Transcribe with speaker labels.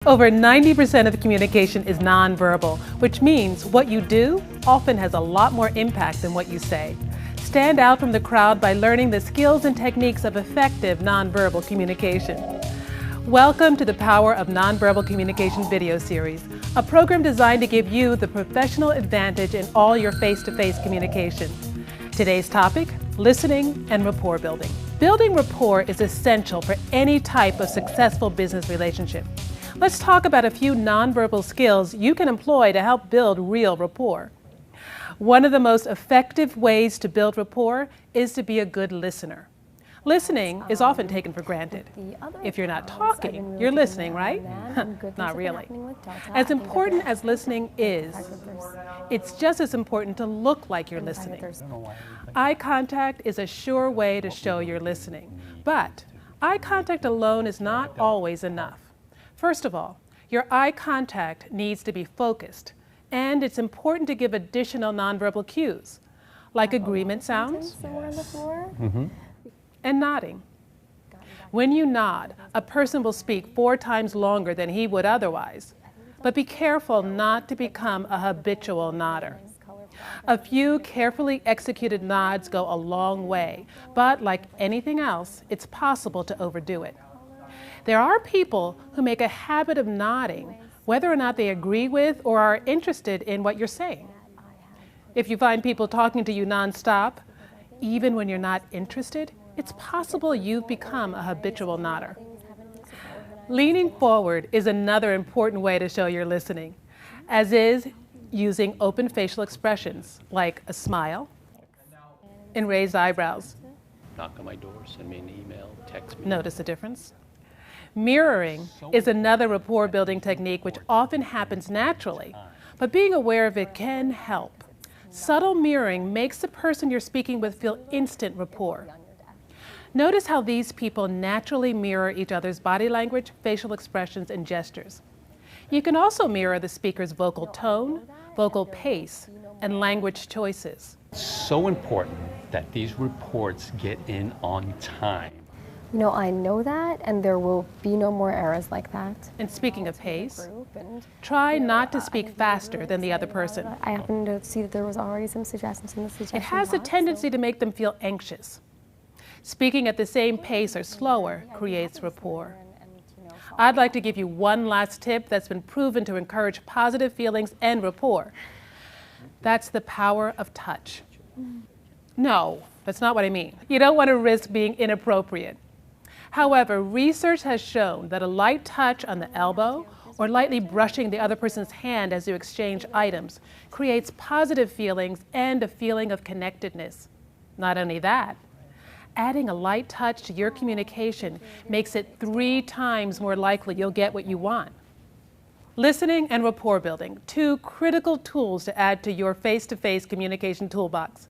Speaker 1: Over 90% of communication is nonverbal, which means what you do often has a lot more impact than what you say. Stand out from the crowd by learning the skills and techniques of effective nonverbal communication. Welcome to the Power of Nonverbal Communication video series, a program designed to give you the professional advantage in all your face-to-face communication. Today's topic, listening and rapport building. Building rapport is essential for any type of successful business relationship. Let's talk about a few nonverbal skills you can employ to help build real rapport. One of the most effective ways to build rapport is to be a good listener. Listening is often taken for granted. If you're not talking, you're listening, right? Not really. As important as listening is, it's just as important to look like you're listening. Eye contact is a sure way to show you're listening, but eye contact alone is not always enough. First of all, your eye contact needs to be focused, and it's important to give additional nonverbal cues, like agreement sounds and nodding. When you nod, a person will speak 4 times longer than he would otherwise, but be careful not to become a habitual nodder. A few carefully executed nods go a long way, but like anything else, it's possible to overdo it. There are people who make a habit of nodding, whether or not they agree with or are interested in what you're saying. If you find people talking to you nonstop, even when you're not interested, it's possible you've become a habitual nodder. Leaning forward is another important way to show you're listening, as is using open facial expressions like a smile and raised eyebrows.
Speaker 2: Knock on my door, send me an email, text me.
Speaker 1: Notice the difference? Mirroring is another rapport building technique which often happens naturally, but being aware of it can help. Subtle mirroring makes the person you're speaking with feel instant rapport. Notice how these people naturally mirror each other's body language, facial expressions, and gestures. You can also mirror the speaker's vocal tone, vocal pace, and language choices.
Speaker 2: It's so important that these reports get in on time.
Speaker 3: You know, I know that, and there will be no more errors like that.
Speaker 1: And speaking of pace, try not to speak faster than the other person.
Speaker 3: I happened to see that there was already some suggestions in the suggestion
Speaker 1: It has a
Speaker 3: box,
Speaker 1: tendency to make them feel anxious. Speaking at the same pace or slower creates rapport. I'd like to give you one last tip that's been proven to encourage positive feelings and rapport. That's the power of touch. No, that's not what I mean. You don't want to risk being inappropriate. However, research has shown that a light touch on the elbow or lightly brushing the other person's hand as you exchange items creates positive feelings and a feeling of connectedness. Not only that, adding a light touch to your communication makes it 3 times more likely you'll get what you want. Listening and rapport building, 2 critical tools to add to your face-to-face communication toolbox.